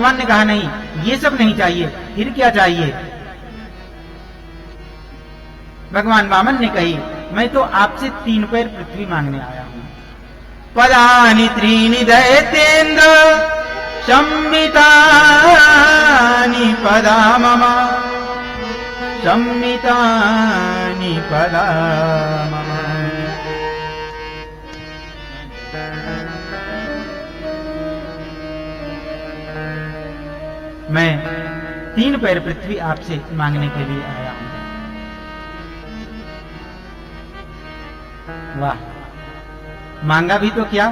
भगवान ने कहा नहीं, ये सब नहीं चाहिए, फिर क्या चाहिए? भगवान वामन ने कही, मैं तो आपसे 3 पैर पृथ्वी मांगने आया हूं। पदानि त्रीणि दैतेन्द्र सम्मितानि पदा मम, सम्मितानि पदा मम। मैं 3 पैर पृथ्वी आपसे मांगने के लिए आया हूं। वाह, मांगा भी तो क्या,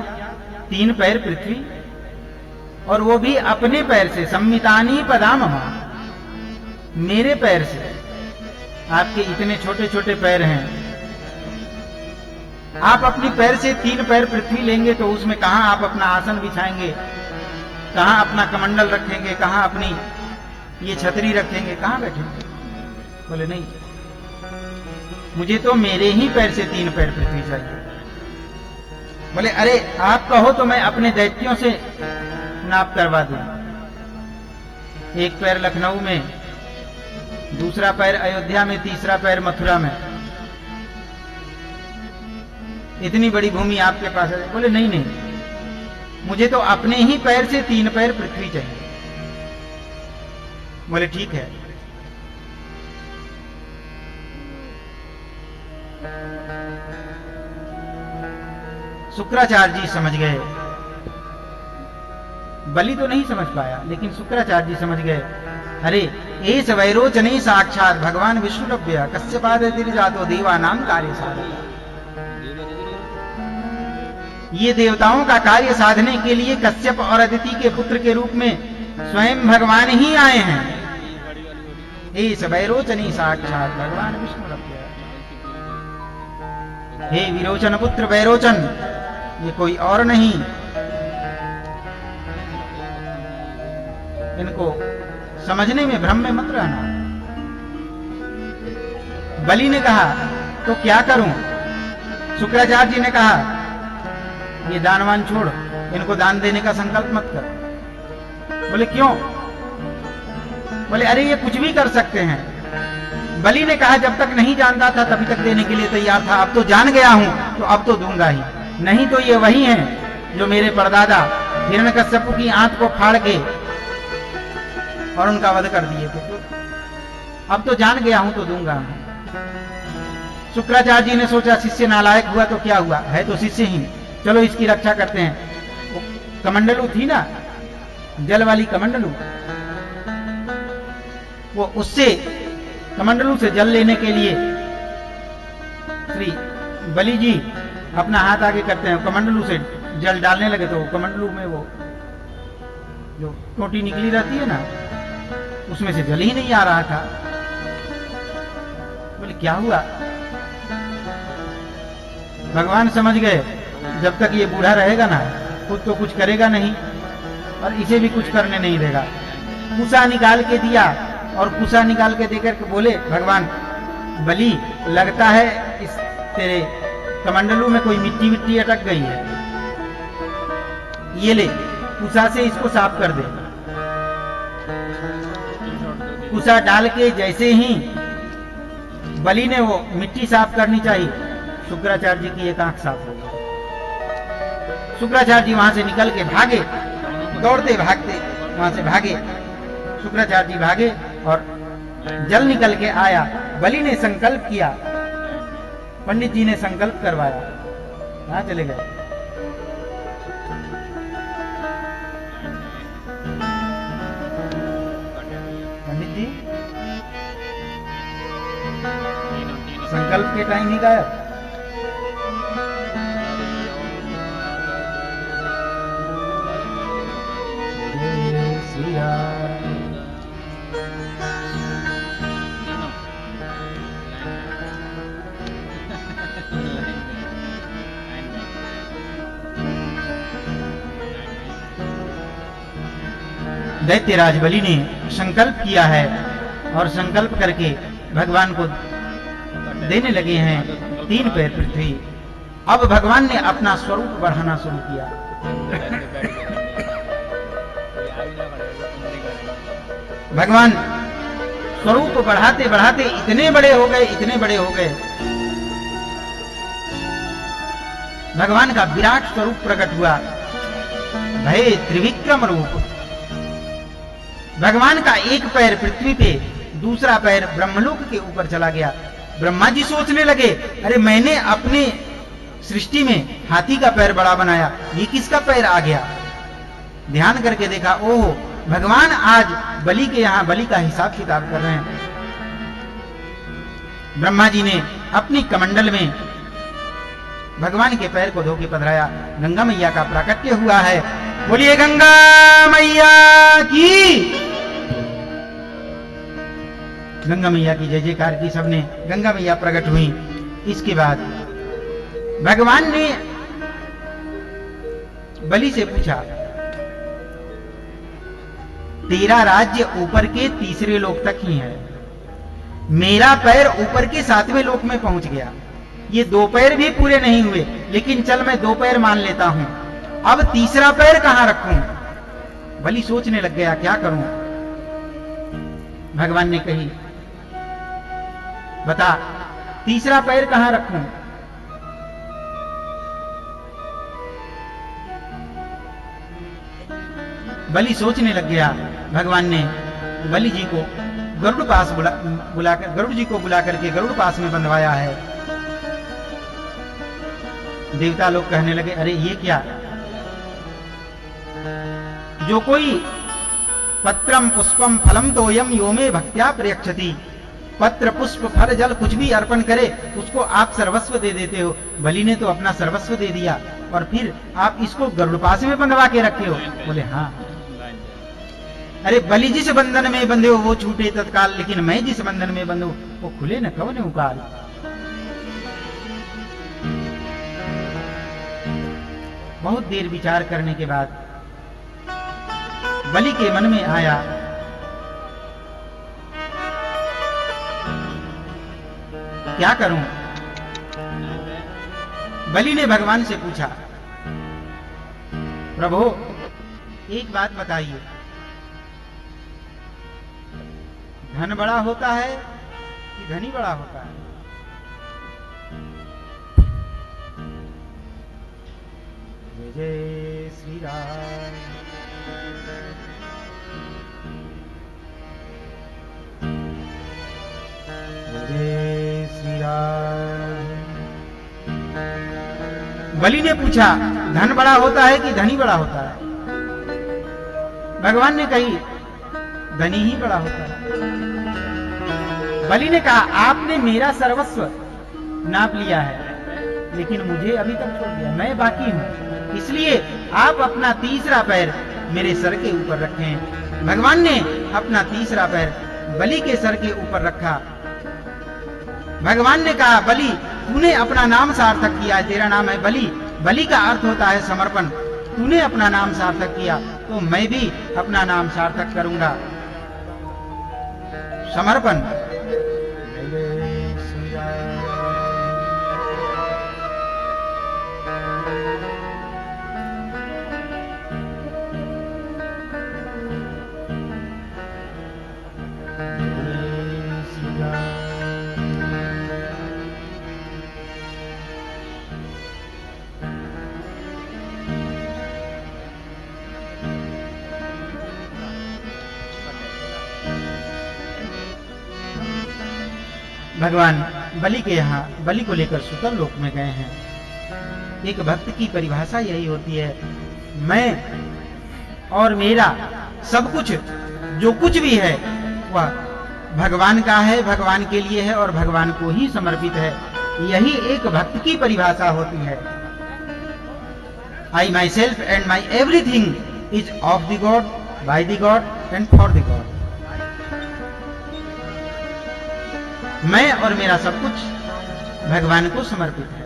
3 पैर पृथ्वी, और वो भी अपने पैर से। सम्मितानी पदाममा, मेरे पैर से। आपके इतने छोटे छोटे पैर हैं, आप अपनी पैर से 3 पैर पृथ्वी लेंगे तो उसमें कहां आप अपना आसन बिछाएंगे, कहां अपना कमंडल रखेंगे, कहां अपनी ये छतरी रखेंगे, कहां बैठेंगे? बोले नहीं, मुझे तो मेरे ही पैर से 3 पैर पृथ्वी चाहिए। बोले अरे आप कहो तो मैं अपने दैत्यों से नाप करवा दूं। 1 पैर लखनऊ में, दूसरा पैर अयोध्या में, तीसरा पैर मथुरा में। इतनी बड़ी भूमि आपके पास है। बोले नहीं नहीं, मुझे तो अपने ही पैर से 3 पैर पृथ्वी चाहिए। बोले ठीक है। शुक्राचार्य जी समझ गए, बलि तो नहीं समझ पाया, लेकिन शुक्राचार्य जी समझ गए। अरे एस वैरोचने साक्षात भगवान विष्णुरभ्य कश्यपादिर्जातो देवानां कार्य साधक। ये देवताओं का कार्य साधने के लिए कश्यप और अदिति के पुत्र के रूप में स्वयं भगवान ही आए हैं। एस वैरोचने साक्षात भगवान विष्णुरभ्य। हे विरोचन पुत्र वैरोचन, ये कोई और नहीं, इनको समझने में भ्रम में मत रहना। बलि ने कहा तो क्या करूं? शुक्राचार्य जी ने कहा ये दानवान छोड़, इनको दान देने का संकल्प मत कर। बोले क्यों? बोले अरे ये कुछ भी कर सकते हैं। बलि ने कहा जब तक नहीं जानता था तभी तक देने के लिए तैयार था, अब तो जान गया हूं तो अब तो दूंगा ही। नहीं तो ये वही हैं जो मेरे परदादा हिरण्यकश्यप की आंत को फाड़ के और उनका वध कर दिए थे। तो अब तो जान गया हूं तो दूंगा। शुक्राचार्य जी ने सोचा शिष्य नालायक हुआ तो क्या हुआ, है तो शिष्य ही, चलो इसकी रक्षा करते हैं। वो कमंडलू थी ना, जल वाली कमंडलू, वो उससे कमंडलू से जल लेने के लिए श्री बलि जी अपना हाथ आगे करते हैं, कमंडलू से जल डालने लगे तो कमंडलू में वो जो टोटी निकली रहती है ना, उसमें से जल ही नहीं आ रहा था। बोले क्या हुआ? भगवान समझ गए जब तक ये बूढ़ा रहेगा ना खुद तो कुछ करेगा नहीं और इसे भी कुछ करने नहीं देगा। कुसा निकाल के दिया और कुसा निकाल के देकर के बोले भगवान बलि, लगता है इस तेरे कमंडलू में कोई मिट्टी विट्टी अटक गई है, ये ले कुसा से इसको साफ कर दे। कुसा डाल के जैसे ही बलि ने वो मिट्टी साफ करनी चाहिए, शुक्राचार्य जी की एक आंख साफ हो गई। शुक्राचार्य जी वहां से निकल के भागे, दौड़ते भागते वहां से भागे। शुक्राचार्य जी भागे और जल निकल के आया। बलि ने संकल्प किया, पंडित जी ने संकल्प करवाया, कहां चले गए? पंडित जी संकल्प के टाइम ही गायब। दैत्यराज बलि ने संकल्प किया है और संकल्प करके भगवान को देने लगे हैं 3 पैर पृथ्वी। अब भगवान ने अपना स्वरूप बढ़ाना शुरू किया। भगवान स्वरूप बढ़ाते बढ़ाते इतने बड़े हो गए, इतने बड़े हो गए, भगवान का विराट स्वरूप प्रकट हुआ, भय त्रिविक्रम रूप। भगवान का एक पैर पृथ्वी पे, दूसरा पैर ब्रह्मलोक के ऊपर चला गया। ब्रह्मा जी सोचने लगे, अरे मैंने अपने सृष्टि में हाथी का पैर बड़ा बनाया, ये किसका पैर आ गया? ध्यान करके देखा, ओह भगवान आज बलि के यहां बलि का हिसाब किताब कर रहे हैं। ब्रह्मा जी ने अपनी कमंडल में भगवान के पैर को धो के पधराया। गंगा मैया का प्राकट्य हुआ है। बोलिए गंगा मैया की। गंगा मैया की जय जयकार की सबने। गंगा मैया प्रकट हुई। इसके बाद भगवान ने बलि से पूछा, तेरा राज्य ऊपर के तीसरे लोक तक ही है, मेरा पैर ऊपर के 7वें लोक में पहुंच गया, ये 2 पैर भी पूरे नहीं हुए, लेकिन चल मैं 2 पैर मान लेता हूं, अब तीसरा पैर कहां रखूं? बलि सोचने लग गया, क्या करूं? भगवान ने कही, बता तीसरा पैर कहां रखूं? बलि सोचने लग गया। भगवान ने बलि जी को गरुड़ पास बुलाकर गरुड़ जी को बुला करके गरुड़ पास में बंधवाया है। देवता लोग कहने लगे, अरे ये क्या? जो कोई पत्रम पुष्पम फलम तोयम यो में भक्त्या प्रयक्षति, पत्र पुष्प फल जल कुछ भी अर्पण करे उसको आप सर्वस्व दे देते हो। बलि ने तो अपना सर्वस्व दे दिया और फिर आप इसको गरुड़ पास में बंधवा के रखे हो। बोले हाँ। अरे बलि जिस बंधन में बंधे हो वो छूटे तत्काल, लेकिन मैं जिस बंधन में बंधू वो खुले न कवन उकाल। बहुत देर विचार करने के बाद बलि के मन में आया, क्या करूं? बलि ने भगवान से पूछा, प्रभु एक बात बताइए, धन बड़ा होता है कि धनी बड़ा होता है? जय जय श्री राम। जय जय श्री राम। बलि ने पूछा, धन बड़ा होता है कि धनी बड़ा होता है? भगवान ने कही, धनी ही बड़ा होता है। बलि ने कहा, आपने मेरा सर्वस्व नाप लिया है लेकिन मुझे अभी तक छोड़ दिया, मैं बाकी हूं, इसलिए आप अपना तीसरा पैर मेरे सर के ऊपर रखें। भगवान ने अपना तीसरा पैर बलि के सर के ऊपर रखा। भगवान ने कहा, बलि तूने अपना नाम सार्थक किया है, तेरा नाम है बलि, बलि का अर्थ होता है समर्पण, तूने अपना नाम सार्थक किया तो मैं भी अपना नाम सार्थक करूंगा, समर्पण। भगवान बलि के यहाँ बलि को लेकर सुतल लोक में गए हैं। एक भक्त की परिभाषा यही होती है, मैं और मेरा सब कुछ जो कुछ भी है वह भगवान का है, भगवान के लिए है और भगवान को ही समर्पित है। यही एक भक्त की परिभाषा होती है। I myself and my everything is of the God, by the God and for the God. मैं और मेरा सब कुछ भगवान को समर्पित है।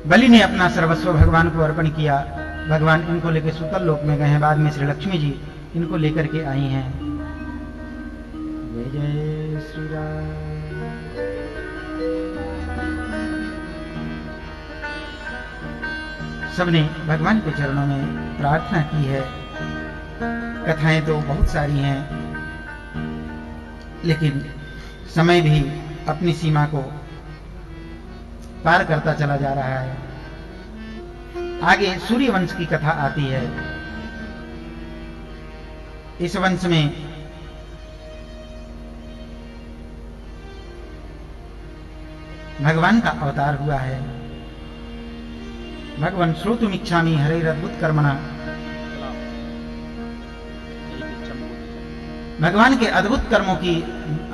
बलि ने अपना सर्वस्व भगवान को अर्पण किया। भगवान इनको लेकर सूतल लोक में गए हैं। बाद में श्री लक्ष्मी जी इनको लेकर के आई हैं। जय जय श्री राम। सबने भगवान के चरणों में प्रार्थना की है। कथाएं तो बहुत सारी हैं, लेकिन समय भी अपनी सीमा को पार करता चला जा रहा है। आगे सूर्य वंश की कथा आती है। इस वंश में भगवान का अवतार हुआ है। भगवान श्रोतुमिच्छामि हरेरद्भुत कर्मणा। भगवान के अद्भुत कर्मों की,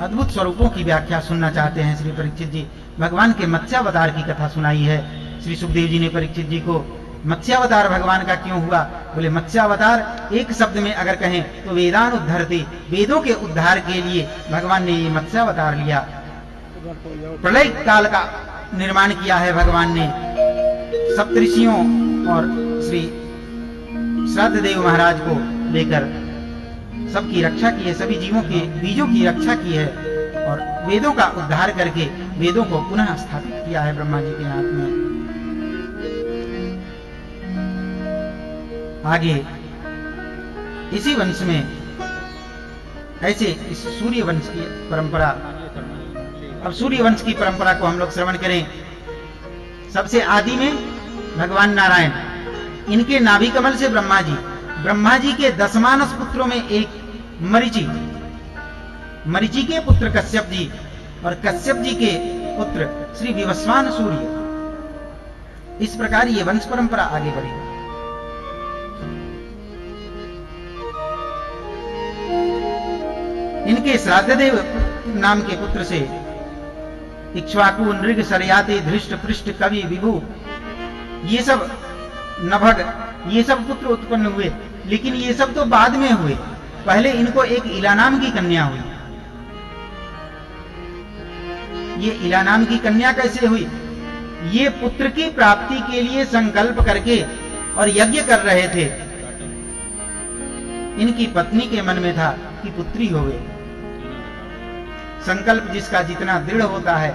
अद्भुत स्वरूपों की व्याख्या सुनना चाहते हैं श्री परीक्षित जी। भगवान के मत्स्यावतार की कथा सुनाई है श्री सुखदेव जी ने परीक्षित जी को। मत्स्यावतार भगवान का क्यों हुआ? बोले मत्स्यावतार एक शब्द में अगर कहें तो वेदान उद्धरते, वेदों के उद्धार के लिए भगवान ने ये मत्स्यावतार लिया। प्रलय काल का निर्माण किया है भगवान ने। सप्तऋषियों और श्री श्राद्ध देव महाराज को लेकर सबकी रक्षा की है, सभी जीवों के बीजों की रक्षा की है और वेदों का उद्धार करके वेदों को पुनः स्थापित किया है ब्रह्मा जी के हाथ में। आगे इसी वंश में ऐसे इस सूर्य वंश की परंपरा, अब सूर्य वंश की परंपरा को हम लोग श्रवण करें। सबसे आदि में भगवान नारायण, इनके नाभि कमल से ब्रह्मा जी के 10 मानस पुत्रों में एक मरीचि, मरीचि के पुत्र कश्यप जी और कश्यप जी के पुत्र श्री विवस्वान सूर्य। इस प्रकार ये वंश परंपरा आगे बढ़ी। इनके श्राद्धदेव नाम के पुत्र से इक्ष्वाकु, नृग, सरयाति, धृष्ट, पृष्ठ, कवि, विभु, ये सब नभग, ये सब पुत्र उत्पन्न हुए। लेकिन ये सब तो बाद में हुए। पहले इनको एक इला नाम की कन्या हुई। ये इला नाम की कन्या कैसे हुई? ये पुत्र की प्राप्ति के लिए संकल्प करके और यज्ञ कर रहे थे। इनकी पत्नी के मन में था कि पुत्री होवे। संकल्प जिसका जितना दृढ़ होता है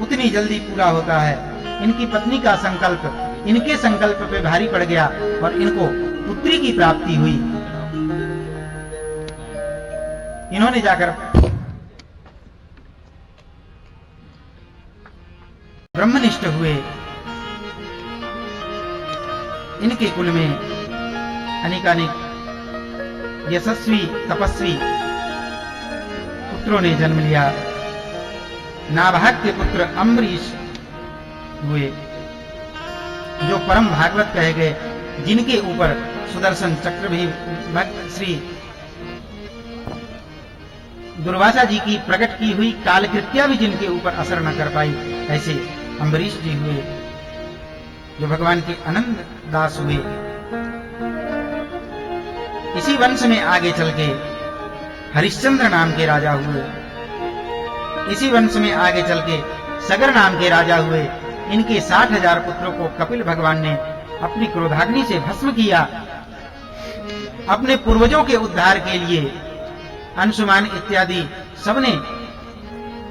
उतनी जल्दी पूरा होता है। इनकी पत्नी का संकल्प इनके संकल्प पे भारी पड़ गया और इनको पुत्री की प्राप्ति हुई। इन्होंने जाकर ब्रह्मनिष्ठ हुए। इनके कुल में अनेकानेक यशस्वी तपस्वी पुत्रों ने जन्म लिया। नाभाग के पुत्र अम्बरीश हुए, जो परम भागवत कहे गए, जिनके ऊपर सुदर्शन चक्र भी श्री दुर्वासा जी की प्रकट की हुई कालकृत्या भी जिनके ऊपर असर न कर पाई, ऐसे अम्बरीश जी हुए, जो भगवान के अनंत दास हुए। इसी वंश में आगे चल के हरिश्चंद्र नाम के राजा हुए। इसी वंश में आगे चल के सगर नाम के राजा हुए। इनके 60,000 पुत्रों को कपिल भगवान ने अपनी क्रोधाग्नि से भस्म किया। अपने पूर्वजों के उद्धार के लिए अंशुमान इत्यादि सबने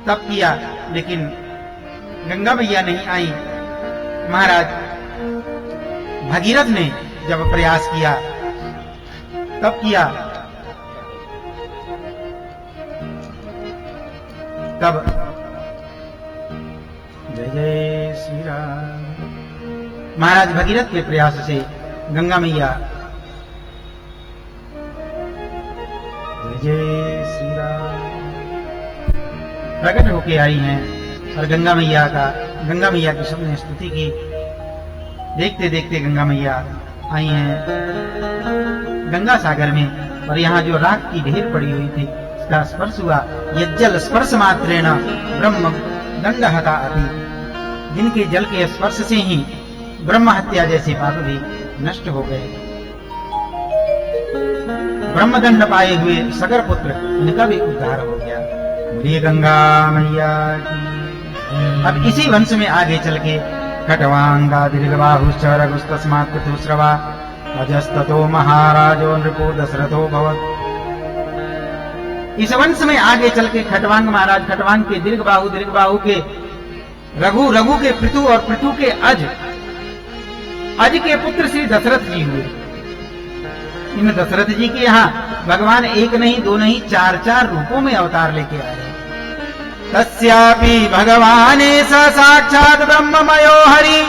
तप किया, लेकिन गंगा मैया नहीं आई। महाराज भगीरथ ने जब प्रयास किया, तब किया, तब जय जय श्री राम। महाराज भगीरथ के प्रयास से गंगा मैया, जय जय श्री राम, प्रकट होके आई हैं और गंगा मैया की सबने स्तुति की। देखते देखते गंगा मैया आई हैं गंगा सागर में, और यहाँ जो राख की ढेर पड़ी हुई थी उसका स्पर्श हुआ। यज्जल स्पर्श मात्रेण ब्रह्म दंड हता अति। जिनके जल के स्पर्श से ही ब्रह्म हत्या जैसे पाप भी नष्ट हो गए। ब्रह्मदंड पाए हुए सगर पुत्र, इनका भी उद्धार हो गया। बोलिए गंगा मैया की। अब इसी वंश में आगे चल के खट्वांगादिर्बाहुश्च रघुस्तस्मात् पितुस्रवा अजस्ततो महाराजो नृपो दशरथो भवत्। इस वंश में आगे चल के खट्वांग महाराज, खट्वांग के दीर्घबाहु के रघु के पृथु और पृथु के अज के पुत्र श्री दशरथ जी हुए। इन दशरथ जी के यहाँ भगवान एक नहीं दो नहीं चार रूपों में अवतार लेके आए। तस्यापि भगवाने स साक्षात् ब्रह्ममयो हरि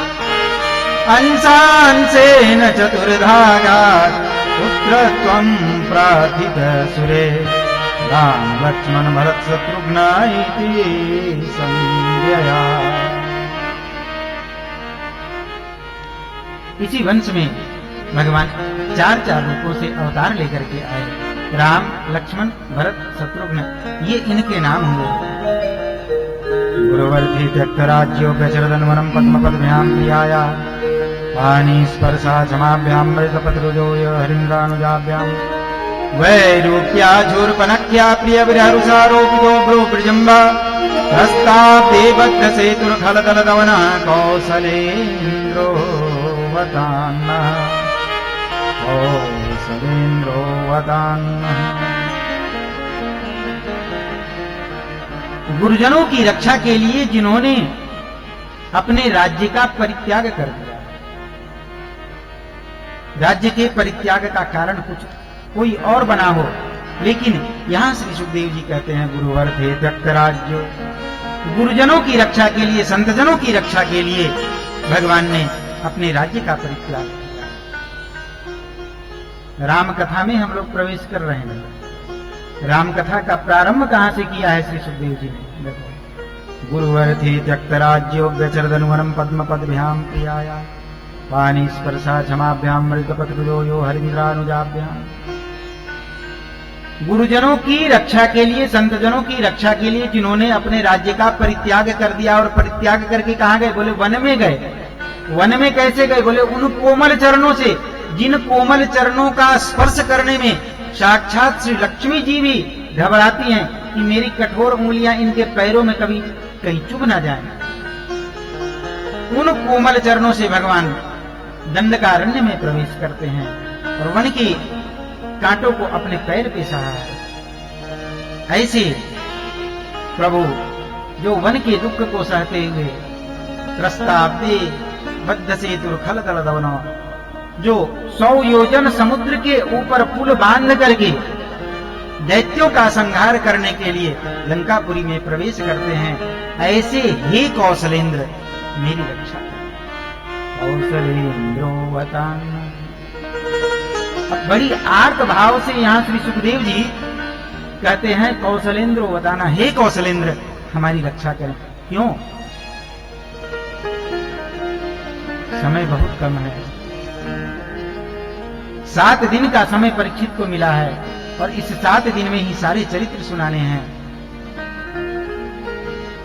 अंशांसेन चतुर्धागात् पुत्रत्वं प्रार्थित सुरे राम लक्ष्मण भरत शत्रुघ्न इति संज्ञया। इसी वंश में भगवान चार रूपों से अवतार लेकर के आए। राम लक्ष्मण भरत शत्रुघ्न, ये इनके नाम हुए। गुरुवर्धि त्यक्तराज्यो व्यचरदन्वनं पद्मपद्भ्यां प्रियाया पानी स्पर्शा क्षमाभ्यां मृतपत्रुजो हरिन्द्रानुजाभ्यां वैरूप्या झूर्पनख्या प्रिय विरहरुषारोपितो भ्रूभृजम्बा हस्ताब्दे बद्धसेतुर्खलदलदवनः कौसलेन्द्रो वदान्नः कौसलेन्द्रो वदान्नः। गुरुजनों की रक्षा के लिए जिन्होंने अपने राज्य का परित्याग कर दिया। राज्य के परित्याग का कारण कुछ कोई और बना हो, लेकिन यहां श्री सुखदेव जी कहते हैं गुरुवर्धे त्यक्त राज्य। गुरुजनों की रक्षा के लिए, संतजनों की रक्षा के लिए भगवान ने अपने राज्य का परित्याग किया। राम कथा में हम लोग प्रवेश कर रहे हैं। राम कथा का प्रारंभ कहां से किया है श्री सुखदेव जी ने? देखो, गुरुवर्धे त्यक्त राज्यो व्यचरदन्वनं पद्मपद्भ्यां प्रियाया पानी स्पर्शा क्षमाभ्यां मृतपत्रुजो यो हरिन्द्रानुजाभ्यां। गुरुजनों की रक्षा के लिए, संतजनों की रक्षा के लिए जिन्होंने अपने राज्य का परित्याग कर दिया, और परित्याग करके कहां गए? बोले वन में गए। वन में कैसे गए? बोले उन कोमल चरणों से, जिन कोमल चरणों का स्पर्श करने में साक्षात श्री लक्ष्मी जी भी घबराती हैं कि मेरी कठोर उंगलियां इनके पैरों में कभी कहीं चुभ ना जाए। उन कोमल चरणों से भगवान दंडकारण्य में प्रवेश करते हैं और वन की कांटों को अपने पैर पे सहा है। ऐसे प्रभु जो वन के दुख को सहते हुए त्रस्ताब्दे बद्ध सेतुर्खलदलदवनो, जो 100 योजन समुद्र के ऊपर पुल बांध करके दैत्यों का संहार करने के लिए लंकापुरी में प्रवेश करते हैं, ऐसे हे कौशलेंद्र मेरी रक्षा करें। कौशलेंद्रो वतान। अब बड़ी आर्त भाव से यहां श्री सुखदेव जी कहते हैं कौशलेंद्रो वताना, हे कौशलेंद्र हमारी रक्षा करें। क्यों? समय बहुत कम है। 7 दिन का समय परीक्षित को मिला है और इस 7 दिन में ही सारे चरित्र सुनाने हैं।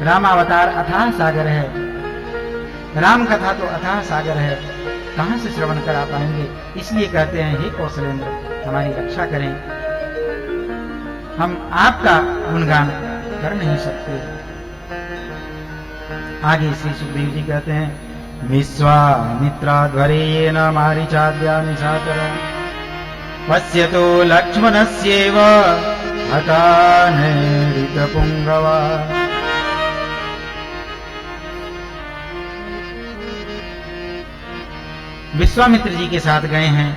रामावतार अथाह सागर है, राम कथा तो अथाह सागर है, कहां से श्रवण करा पाएंगे? इसलिए कहते हैं हे कौशलेंद्र हमारी रक्षा करें। हम आपका गुणगान कर नहीं सकते। आगे श्री सुखदेव जी कहते हैं विश्वामित्राध्वर्येण मारीचाद्या निशाचर पश्यतो लक्ष्मणस्यैव हतानैरितपुङ्गवा। विश्वामित्र जी के साथ गए हैं,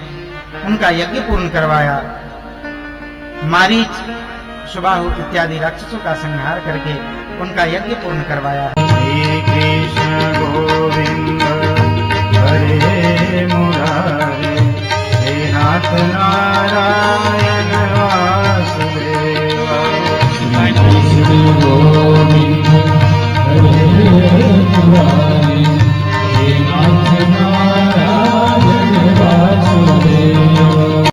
उनका यज्ञ पूर्ण करवाया, मारीच सुबाहु इत्यादि राक्षसों का संहार करके उनका यज्ञ पूर्ण करवाया। श्री कृष्ण गोविंद हरे मुरारे, हे नाथ नारायण